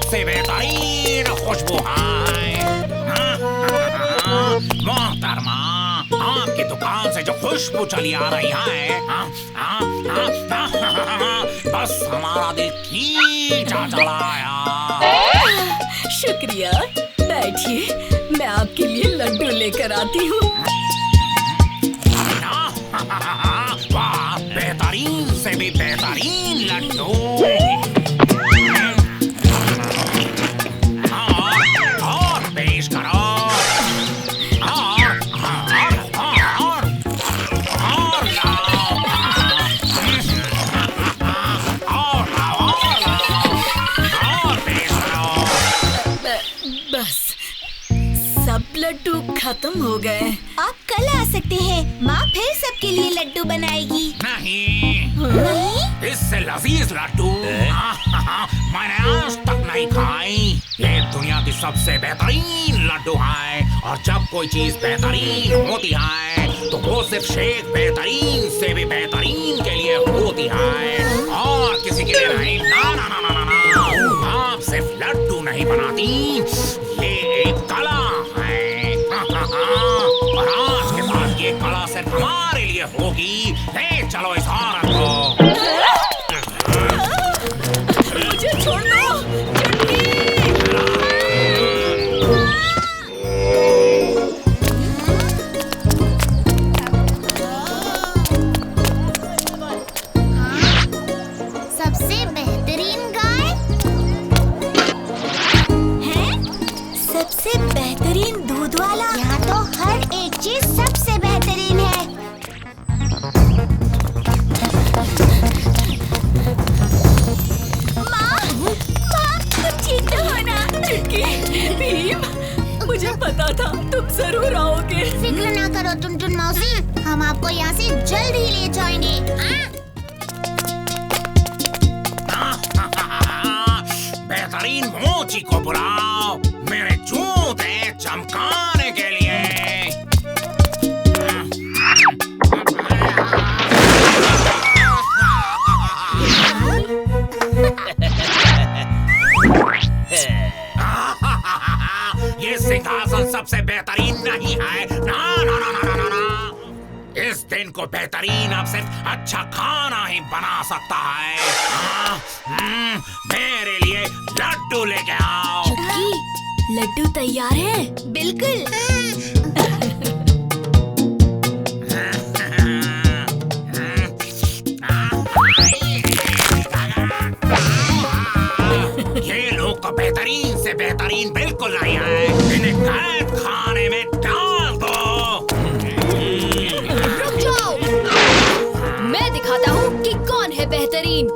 सबसे बेहतरीन खुशबू है। मोहतरमा, आपकी दुकान से जो खुशबू चली आ रही है, बस हमारा दिल खींचा चला आया। शुक्रिया, बैठिए, मैं आपके लिए लड्डू लेकर आती हूँ। वाह, बेहतरीन से भी बेहतरीन लड्डू। और पेश करो। बस सब लड्डू खत्म हो गए। आप कल आ सकते हैं, माँ फिर सबके लिए लड्डू बनाएगी। नहीं, इससे लजीज लड्डू मैंने आज तक नहीं खाई। ये दुनिया की सबसे बेहतरीन लड्डू है, और जब कोई चीज बेहतरीन होती है तो वो सिर्फ शेख बेहतरीन से भी बेहतरीन के लिए होती है, और किसी के लिए नहीं। ना ना ना ना ना, आप सिर्फ लड्डू नहीं बनाती, ये एक कला है। और आज के बाद ये कला सिर्फ हमारे लिए होगी। ले चलो इस औरत को। मुझे छोड़ दो। सबसे बेहतरीन गाय है, सबसे बेहतरीन दूध वाला। यहाँ तो हर एक चीज सबसे बेहतरीन है। भीम, मुझे पता था तुम जरूर आओगे। फिक्र ना करो टुनटुन मौसी, हम आपको यहाँ से जल्द ही ले जाएंगे। बेहतरीन मोची को बुलाओ मेरे जूते चमकाने के लिए। ये सिंहासन सबसे बेहतरीन नहीं है। ना ना ना ना ना ना, इस दिन को बेहतरीन अब सिर्फ अच्छा खाना ही बना सकता है। मेरे लिए लड्डू लेके आओ। चुटकी, लड्डू तैयार है? बिल्कुल। ये लोग तो बेहतरीन से बेहतरीन बिल्कुल नहीं है। इन्हें कैद खाने में डाल दो। रुक जाओ, मैं दिखाता हूँ कि कौन है बेहतरीन।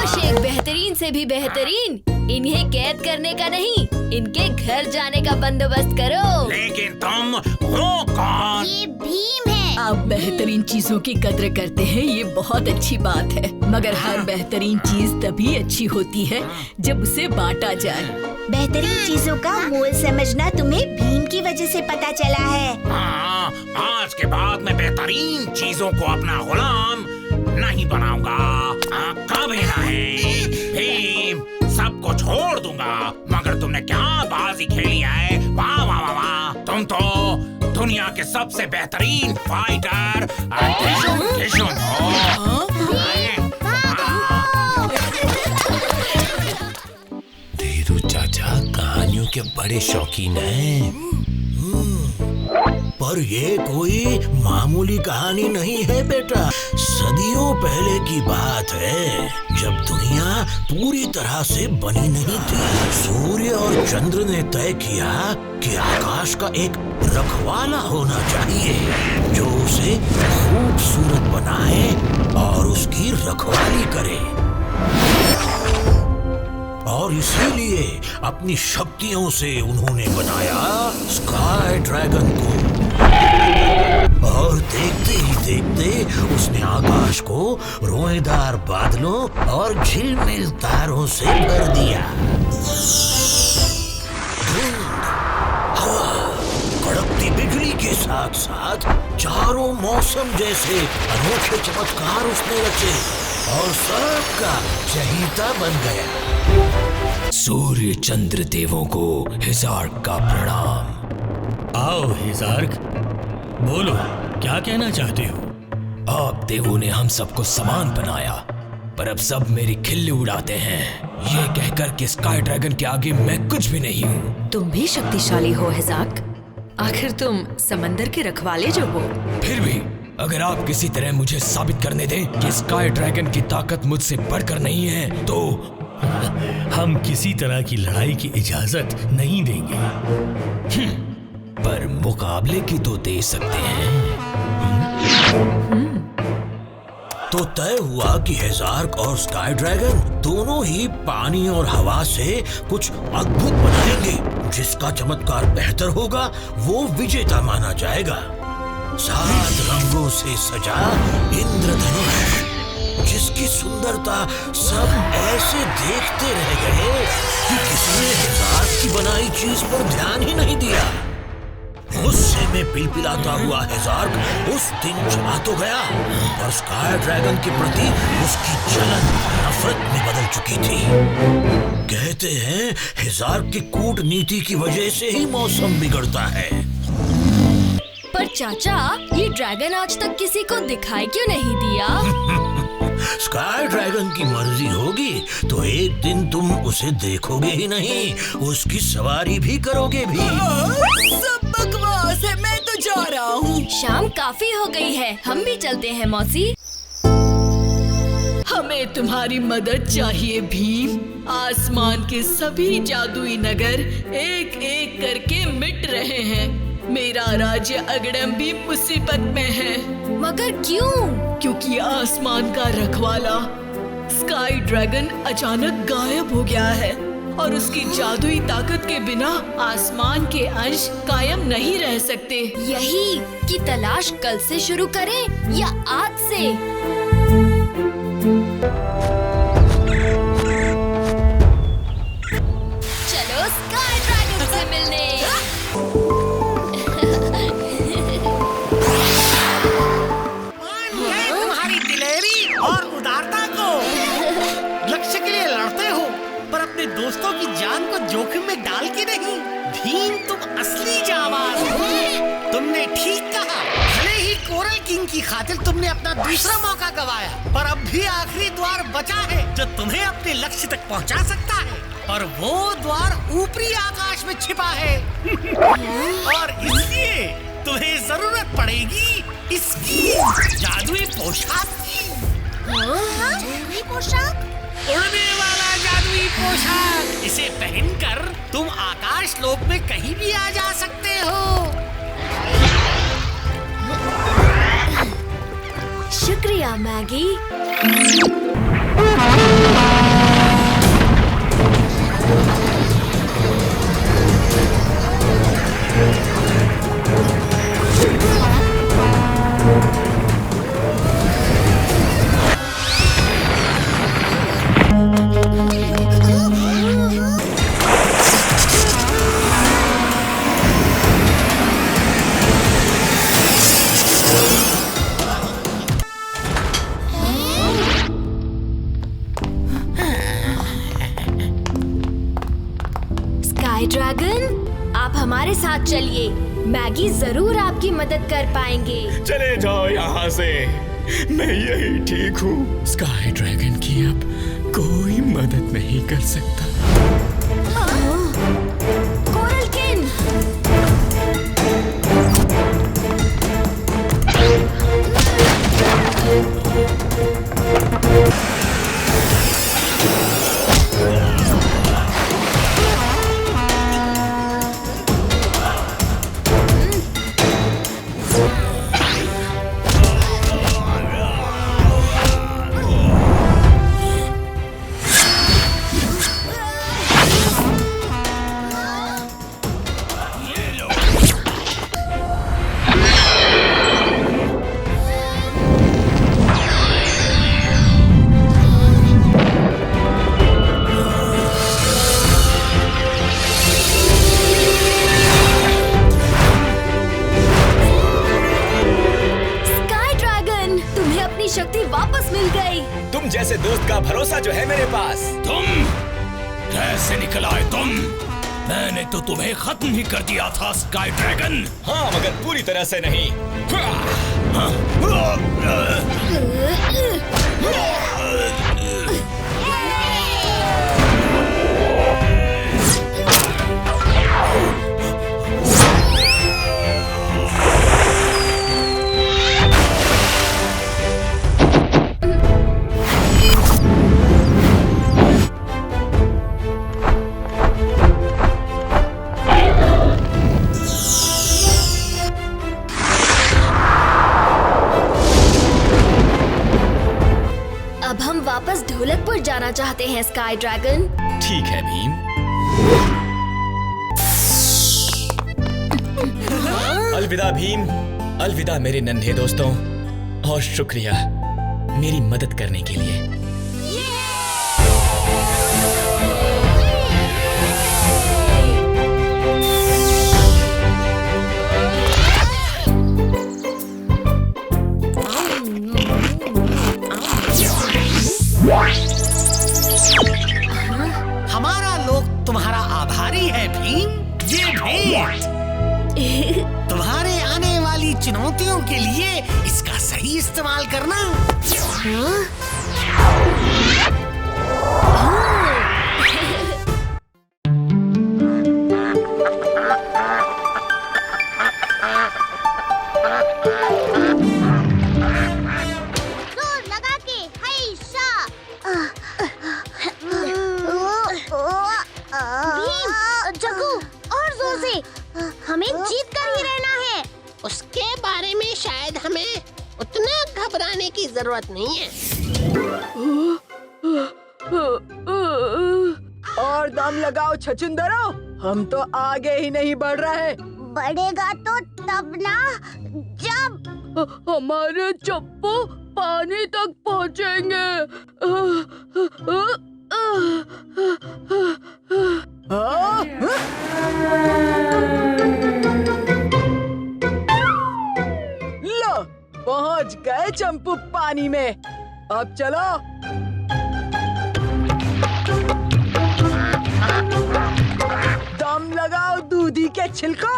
शेख बेहतरीन से भी बेहतरीन, इन्हें कैद करने का नहीं, इनके घर जाने का बंदोबस्त करो। लेकिन तुम हो कौन? ये भीम है। आप बेहतरीन चीजों की कद्र करते हैं, ये बहुत अच्छी बात है, मगर हर बेहतरीन चीज तभी अच्छी होती है जब उसे बांटा जाए। बेहतरीन चीजों का मोल समझना तुम्हें भीम की वजह से पता चला है। हाँ, आज के बाद मैं बेहतरीन चीजों को अपना गुलाम नहीं बनाऊंगा। कभी नहीं। भीम, सबको छोड़ दूंगा, मगर तुमने क्या बाजी खेली है। वाह वाह वाह वाह, तुम तो दुनिया के सबसे बेहतरीन फाइटर टिशुन हो। धीरू चाचा कहानियों के बड़े शौकीन हैं। पर ये कोई मामूली कहानी नहीं है बेटा, सदियों पहले की बात है, जब दुनिया पूरी तरह से बनी नहीं थी। सूर्य और चंद्र ने तय किया कि आकाश का एक रखवाला होना चाहिए जो उसे खूबसूरत बनाए और उसकी रखवाली करे। और इसीलिए अपनी शक्तियों से उन्होंने बनाया स्काई ड्रैगन को। और देखते ही देखते उसने आकाश को रोएदार बादलों और झिलमिल तारों से भर दिया। धुंध, हवा, के साथ साथ चारों मौसम जैसे अनोखे चमत्कार उसने रचे और सबका चहीता बन गया। सूर्य चंद्र देवों को हिजार्क का प्रणाम। आओ हिजार्क, बोलो क्या कहना चाहते हो? आप देवों ने हम सबको समान बनाया, पर अब सब मेरी खिल्ली उड़ाते हैं, ये कहकर कि स्काई ड्रैगन के आगे मैं कुछ भी नहीं हूँ। तुम भी शक्तिशाली हो हिजार्क, आखिर तुम समंदर के रखवाले जो हो। फिर भी अगर आप किसी तरह मुझे साबित करने दें कि स्काई ड्रैगन की ताकत मुझसे बढ़कर नहीं है तो हम किसी तरह की लड़ाई की इजाजत नहीं देंगे। पर मुकाबले की तो दे सकते हैं। तो तय हुआ कि हिजार्क और स्काई ड्रैगन दोनों ही पानी और हवा से कुछ अद्भुत बनाएंगे। जिसका चमत्कार बेहतर होगा वो विजेता माना जाएगा। 7 रंगों से सजा इंद्रधनुष, जिसकी सुंदरता सब ऐसे देखते रह गए कि किसी ने हिजार्क की बनाई चीज पर ध्यान ही नहीं दिया। गुस्से में पिलपिलाता हुआ हिजार्क उस दिन चला तो गया, पर स्काई ड्रैगन के प्रति उसकी जलन नफरत में बदल चुकी थी। कहते हैं हिजार्क की कूटनीति की वजह से ही मौसम बिगड़ता है। पर चाचा, ये ड्रैगन आज तक किसी को दिखाई क्यों नहीं दिया? स्काई ड्रैगन की मर्जी होगी तो एक दिन तुम उसे देखोगे ही नहीं, उसकी सवारी भी करोगे भी। सब बकवास है, मैं तो जा रहा हूँ। शाम काफी हो गई है, हम भी चलते हैं मौसी। हमें तुम्हारी मदद चाहिए भीम। आसमान के सभी जादुई नगर एक एक करके मिट रहे हैं। मेरा राज्य अगडम भी मुसीबत में है। मगर क्यों? क्योंकि आसमान का रखवाला स्काई ड्रैगन अचानक गायब हो गया है और उसकी जादुई ताकत के बिना आसमान के अंश कायम नहीं रह सकते। यही की तलाश कल से शुरू करें या आज से? चलो स्काई ड्रैगन से मिलने। तुम्हारी दिलेरी और उदारता को। लक्ष्य के लिए लड़ते हो पर अपने दोस्तों की जान को जोखिम में डाल के नहीं। भीम, तुम असली जाबाज हो। तुमने ठीक कहा, भले ही कोरल किंग की खातिर तुमने अपना दूसरा मौका गवाया, पर अब भी आखिरी द्वार बचा है जो तुम्हें अपने लक्ष्य तक पहुंचा सकता है, और वो द्वार ऊपरी आकाश में छिपा है। और इसलिए तुम्हें जरूरत पड़ेगी इसकी जादुई पोशाक की। जादुई पोशाक? उड़ने वाला जादुई पोशाक। इसे पहनकर तुम आकाश लोक में कहीं भी आ जा सकते हो। शुक्रिया मैगी। स्काई ड्रैगन, आप हमारे साथ चलिए। मैगी जरूर आपकी मदद कर पाएंगे। चले जाओ यहाँ से, मैं यही ठीक हूँ। स्काई ड्रैगन की अब कोई मदद नहीं कर सकता। कोरल किंग, जैसे दोस्त का भरोसा जो है मेरे पास। तुम कैसे निकल आए तुम? मैंने तो तुम्हें खत्म ही कर दिया था स्काई ड्रैगन। हाँ, मगर पूरी तरह से नहीं। अब हम वापस ढोलकपुर जाना चाहते हैं स्काई ड्रैगन। ठीक है भीम। अलविदा भीम, अलविदा मेरे नन्हे दोस्तों, और शुक्रिया मेरी मदद करने के लिए। हमारा लोग तुम्हारा आभारी है भीम। ये भेंट तुम्हारे आने वाली चुनौतियों के लिए इसका सही इस्तेमाल करना। हमें जीत कर ही रहना है। उसके बारे में शायद हमें उतना घबराने की जरूरत नहीं है। और दम लगाओ छछुंदरो, हम तो आगे ही नहीं बढ़ रहे। बढ़ेगा तो तब ना जब हमारे चप्पू पानी तक पहुँचेंगे। लो, पहुँच गए चंपू पानी में। अब चलो। दम लगाओ दूधी के छिलको।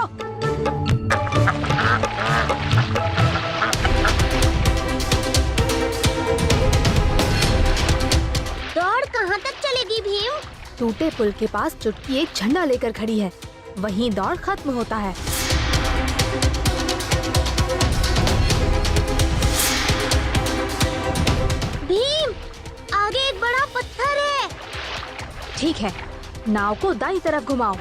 दौड़ कहाँ तक चलेगी भीम? टूटे पुल के पास चुटकी एक झंडा लेकर खड़ी है, वहीं दौड़ खत्म होता है। भीम, आगे एक बड़ा पत्थर है। ठीक है, नाव को दाईं तरफ घुमाओ।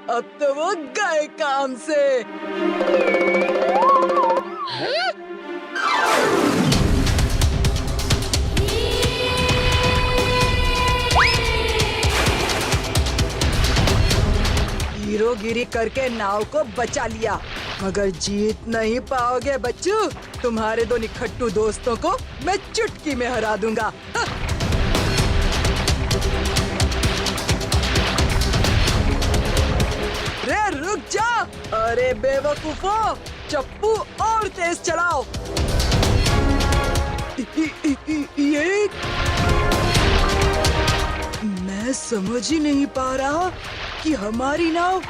अब तो वो गए काम से। हीरोगिरी करके नाव को बचा लिया, मगर जीत नहीं पाओगे बच्चू। तुम्हारे दो निखट्टू दोस्तों को मैं चुटकी में हरा दूंगा। रे रुक जा! अरे बेवकूफो, चप्पू और तेज चलाओ। ये मैं समझ ही नहीं पा रहा कि हमारी नाव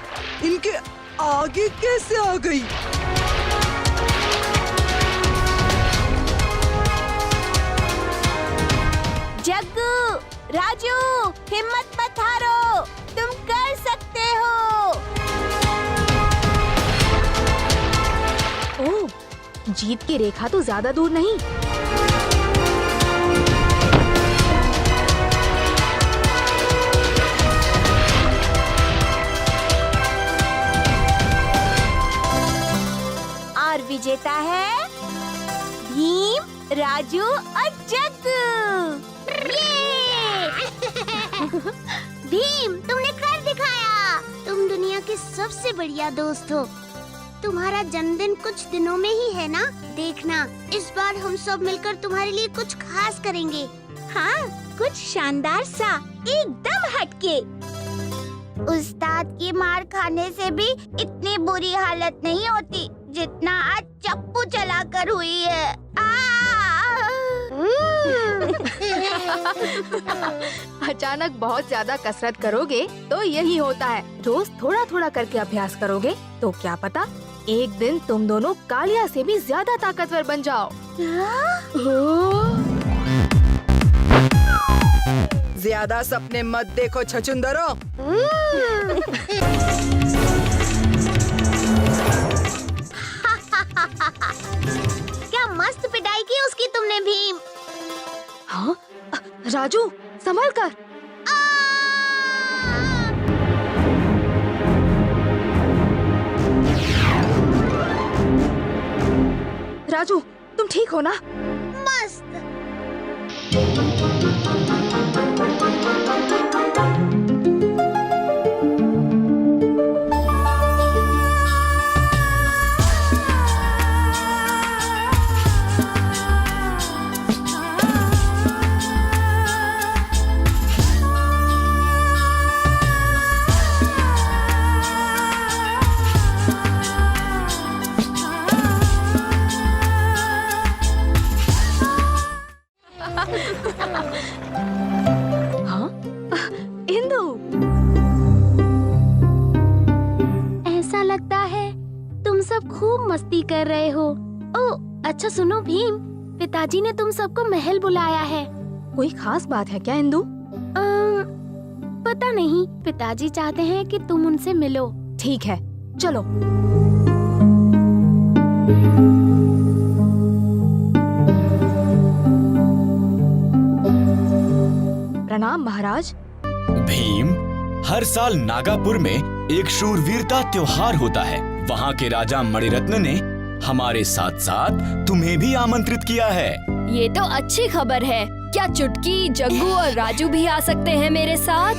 इनके आगे कैसे आ गई। जग्गू, राजू, हिम्मत मत हारो, तुम कर सकते हो। ओह, जीत की रेखा तो ज्यादा दूर नहीं। और विजेता है भीम, राजू और जग्गू। भीम, तुमने कर दिखाया। तुम दुनिया के सबसे बढ़िया दोस्त हो। तुम्हारा जन्मदिन कुछ दिनों में ही है ना? देखना, इस बार हम सब मिलकर तुम्हारे लिए कुछ खास करेंगे। हाँ, कुछ शानदार सा, एकदम हटके। उस्ताद की मार खाने से भी इतनी बुरी हालत नहीं होती जितना आज चप्पू चलाकर हुई है। अचानक बहुत ज्यादा कसरत करोगे तो यही होता है। रोज थोड़ा थोड़ा करके अभ्यास करोगे तो क्या पता एक दिन तुम दोनों कालिया से भी ज्यादा ताकतवर बन जाओ। ज्यादा सपने मत देखो छछुंदरो। क्या मस्त पिटाई की उसकी तुमने भीम। हाँ? राजू संभल कर। राजू तुम ठीक हो ना? मस्त। हाँ? इंदु, ऐसा लगता है तुम सब खूब मस्ती कर रहे हो। ओह अच्छा सुनो भीम, पिताजी ने तुम सबको महल बुलाया है। कोई खास बात है क्या इंदु? पता नहीं, पिताजी चाहते हैं कि तुम उनसे मिलो। ठीक है चलो। प्रणाम महाराज। भीम, हर साल नागापुर में एक शूरवीरता त्योहार होता है। वहाँ के राजा मणिरत्न ने हमारे साथ साथ तुम्हें भी आमंत्रित किया है। ये तो अच्छी खबर है। क्या चुटकी, जग्गू और राजू भी आ सकते हैं मेरे साथ?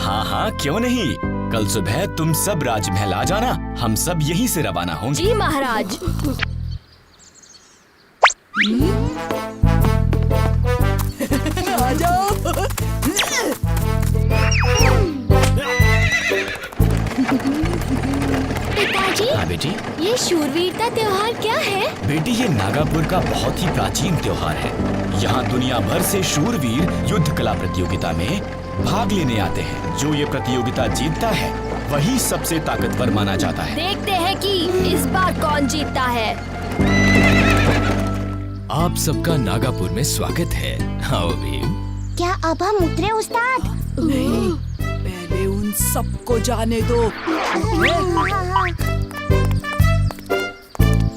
हाँ हाँ क्यों नहीं। कल सुबह तुम सब राजमहल आ जाना, हम सब यहीं से रवाना होंगे। जी महाराज। आ जाओ। पिताजी, हाँ बेटी। ये शूरवीरता त्योहार क्या है? बेटी ये नागापुर का बहुत ही प्राचीन त्योहार है। यहाँ दुनिया भर से शूरवीर युद्ध कला प्रतियोगिता में भाग लेने आते हैं। जो ये प्रतियोगिता जीतता है वही सबसे ताकतवर माना जाता है। देखते हैं कि इस बार कौन जीतता है। आप सबका नागापुर में स्वागत है। आओ भीम। क्या अब हम उतरे उस्ताद? नहीं, पहले उन सबको जाने दो।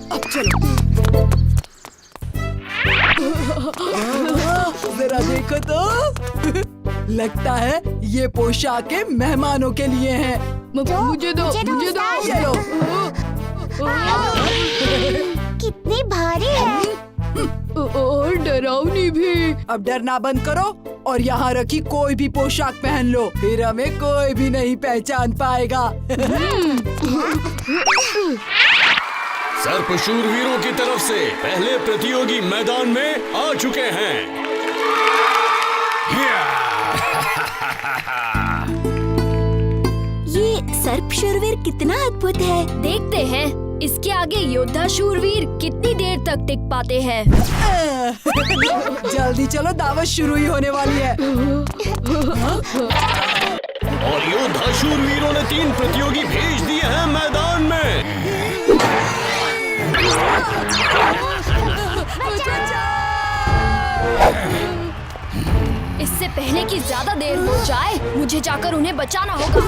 अब चलो। जरा देखो तो। लगता है ये पोशाकें मेहमानों के लिए हैं। मुझे दो। ये लो। कितनी भारी है और डरावनी भी। अब डरना बंद करो और यहाँ रखी कोई भी पोशाक पहन लो, फिर हमें कोई भी नहीं पहचान पाएगा। सर्प शूरवीरों की तरफ से पहले प्रतियोगी मैदान में आ चुके हैं। ये सर्प शूरवीर कितना अद्भुत है। देखते हैं इसके आगे योद्धा शूरवीर कितनी देर तक टिक पाते हैं। जल्दी चलो, दावत शुरू ही होने वाली है। और योद्धा शूरवीरों ने 3 प्रतियोगी भेज दिए हैं मैदान में। इससे पहले कि ज्यादा देर हो जाए, मुझे जाकर उन्हें बचाना होगा।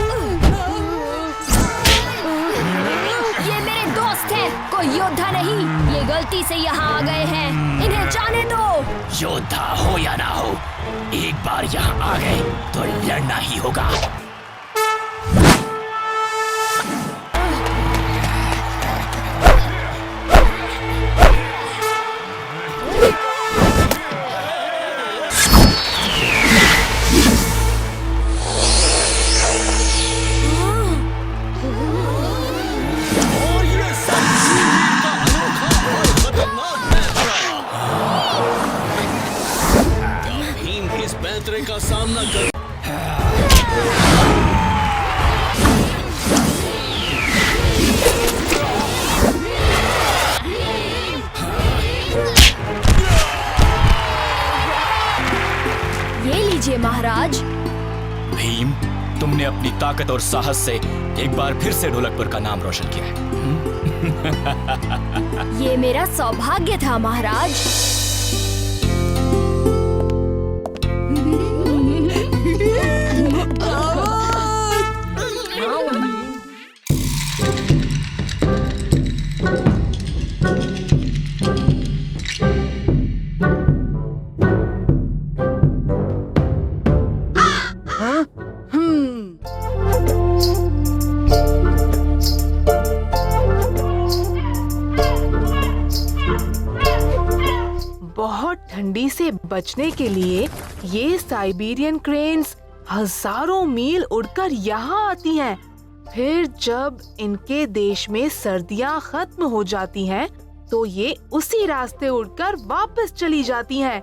ये मेरे दोस्त हैं, कोई योद्धा नहीं। ये गलती से यहाँ आ गए हैं, इन्हें जाने दो। योद्धा हो या ना हो, एक बार यहाँ आ गए तो लड़ना ही होगा। का सामना कर कीजिए महाराज। भीम, तुमने अपनी ताकत और साहस से एक बार फिर से ढोलकपुर का नाम रोशन किया है। ये मेरा सौभाग्य था महाराज। बहुत ठंडी से बचने के लिए ये साइबेरियन क्रेन्स हजारों मील उड़कर यहाँ आती हैं। फिर जब इनके देश में सर्दियाँ खत्म हो जाती हैं, तो ये उसी रास्ते उड़कर वापस चली जाती हैं।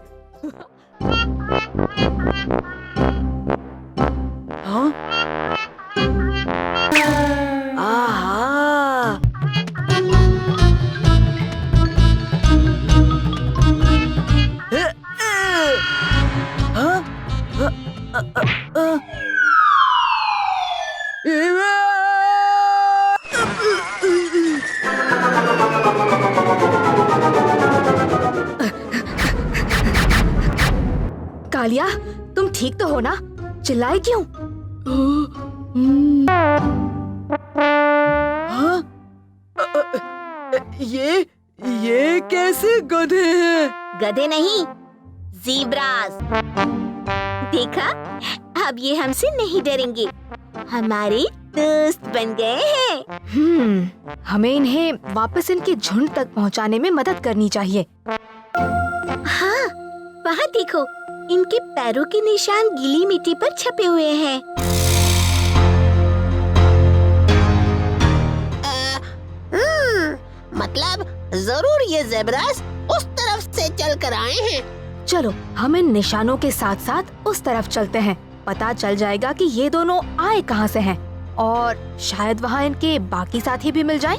हाँ? आहा! कालिया, तुम ठीक तो हो ना? चिल्लाए क्यों? हाँ? ये कैसे गधे हैं? गधे नहीं, ज़ीब्रास। देखा, अब ये हमसे नहीं डरेंगे, हमारे दोस्त बन गए हैं। हमें इन्हें वापस इनके झुंड तक पहुंचाने में मदद करनी चाहिए। हाँ, वहाँ देखो, इनके पैरों के निशान गीली मिट्टी पर छपे हुए हैं। मतलब जरूर ये ज़ेब्रास उस तरफ से चल कर आए हैं। चलो, हम इन निशानों के साथ साथ उस तरफ चलते हैं। पता चल जाएगा कि ये दोनों आए कहाँ से हैं, और शायद वहाँ इनके बाकी साथी भी मिल जाएं।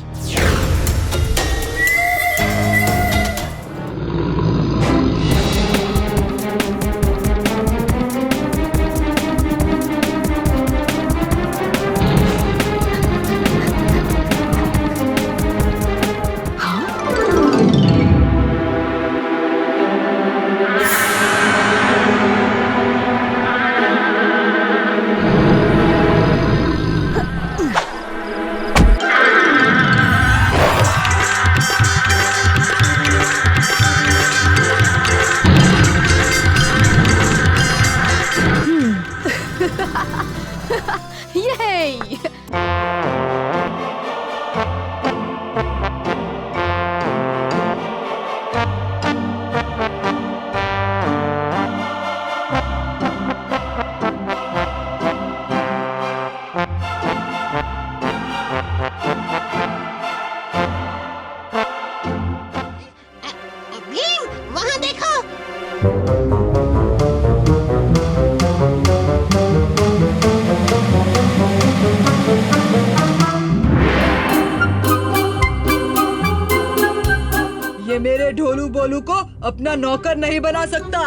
मेरे ढोलू बोलू को अपना नौकर नहीं बना सकता।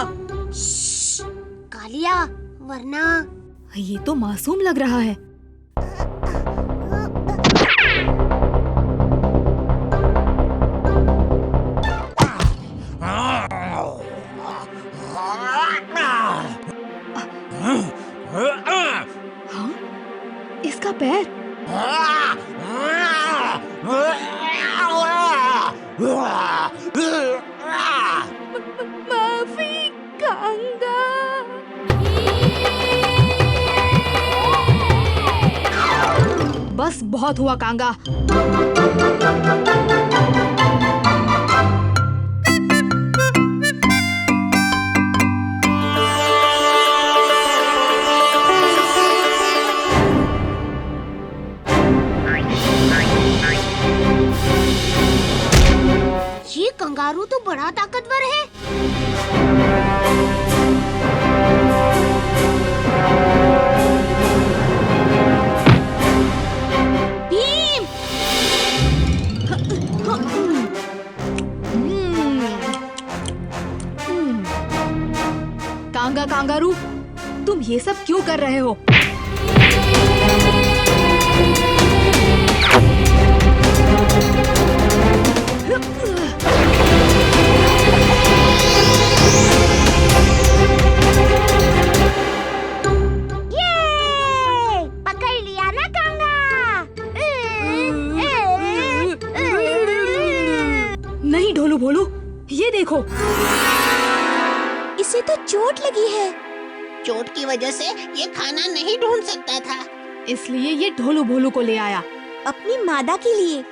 कालिया, वरना ये तो मासूम लग रहा है। हाँ? इसका पैर। माफी कांगा। बस बहुत हुआ कांगा। ये कंगारू तो बड़ा ताकतवर है। भीम! कांगा कांगारू, तुम ये सब क्यों कर रहे हो? पकड़ लिया ना कांगा। नहीं ढोलू भोलू, ये देखो। इसे तो चोट लगी है। चोट की वजह से ये खाना नहीं ढूंढ सकता था, इसलिए ये ढोलू भोलू को ले आया अपनी मादा के लिए।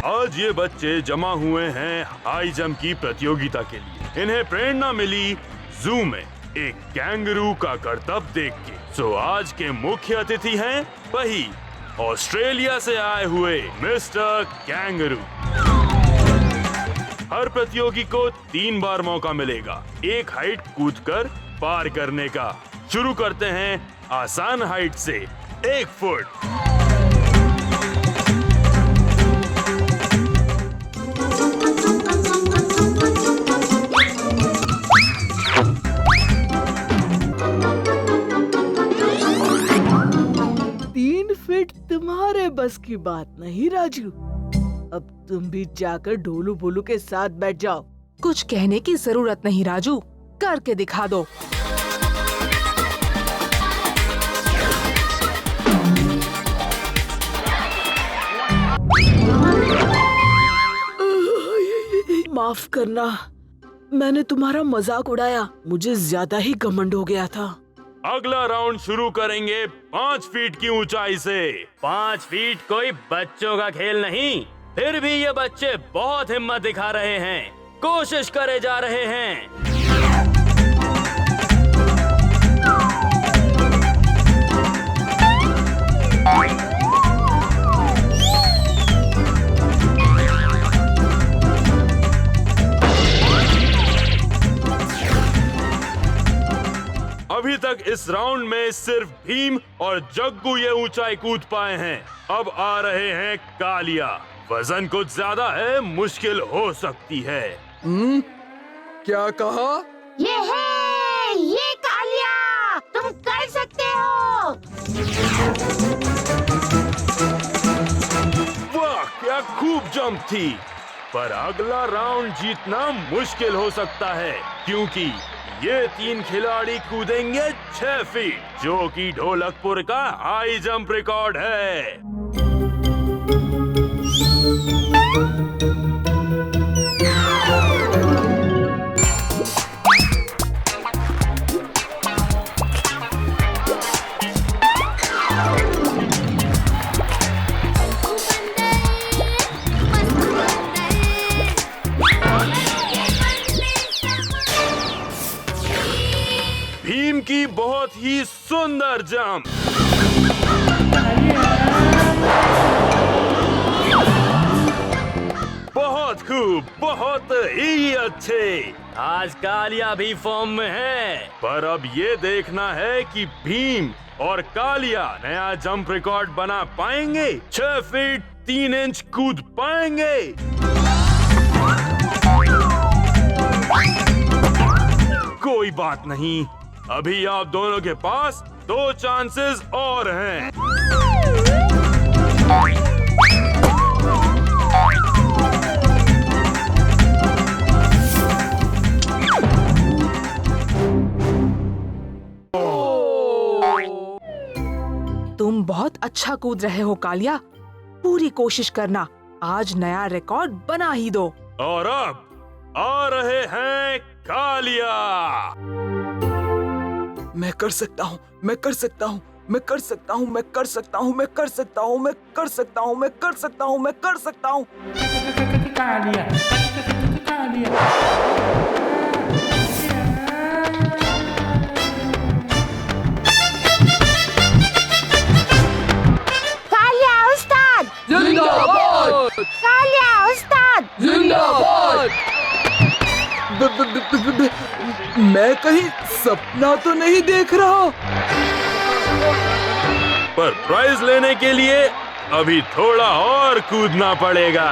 आज ये बच्चे जमा हुए हैं हाई जंप की प्रतियोगिता के लिए। इन्हें प्रेरणा मिली जू में एक कैंगरू का करतब देख के। सो आज के मुख्य अतिथि हैं वही ऑस्ट्रेलिया से आए हुए मिस्टर कैंगरू। हर प्रतियोगी को 3 बार मौका मिलेगा एक हाइट कूदकर पार करने का। शुरू करते हैं आसान हाइट से 1 फुट। तुम्हारे बस की बात नहीं राजू। अब तुम भी जाकर ढोलू भोलू के साथ बैठ जाओ। कुछ कहने की जरूरत नहीं राजू, करके दिखा दो। माफ करना, मैंने तुम्हारा मजाक उड़ाया। मुझे ज्यादा ही घमंड हो गया था। अगला राउंड शुरू करेंगे 5 फीट की ऊंचाई से। 5 फीट कोई बच्चों का खेल नहीं, फिर भी ये बच्चे बहुत हिम्मत दिखा रहे हैं, कोशिश करे जा रहे हैं। अभी तक इस राउंड में सिर्फ भीम और जग्गू ये ऊंचाई कूद पाए हैं। अब आ रहे हैं कालिया। वजन कुछ ज्यादा है, मुश्किल हो सकती है। क्या कहा? ये कालिया, तुम कर सकते हो। वाह, क्या खूब जंप थी। पर अगला राउंड जीतना मुश्किल हो सकता है, क्योंकि ये 3 खिलाड़ी कूदेंगे 6 फीट, जो कि ढोलकपुर का हाई जंप रिकॉर्ड है। भीम की बहुत ही सुंदर जंप। बहुत खूब, बहुत ही अच्छे। आज कालिया भी फॉर्म में है। पर अब ये देखना है कि भीम और कालिया नया जंप रिकॉर्ड बना पाएंगे। 6 फीट 3 इंच कूद पाएंगे। कोई बात नहीं, अभी आप दोनों के पास 2 चांसेस और हैं। तुम बहुत अच्छा कूद रहे हो कालिया, पूरी कोशिश करना, आज नया रिकॉर्ड बना ही दो। और अब आ रहे हैं कालिया। मैं कर सकता हूँ, मैं कर सकता हूँ। मैं कर सकता हूँ, मैं कर सकता हूँ, मैं कर सकता हूँ, मैं कर सकता हूँ, मैं कर सकता हूँ, मैं कर सकता हूँ। कालिया उस्ताद जिंदाबाद! कालिया उस्ताद जिंदाबाद! मैं कहीं सपना तो नहीं देख रहा। पर प्राइज लेने के लिए अभी थोड़ा और कूदना पड़ेगा।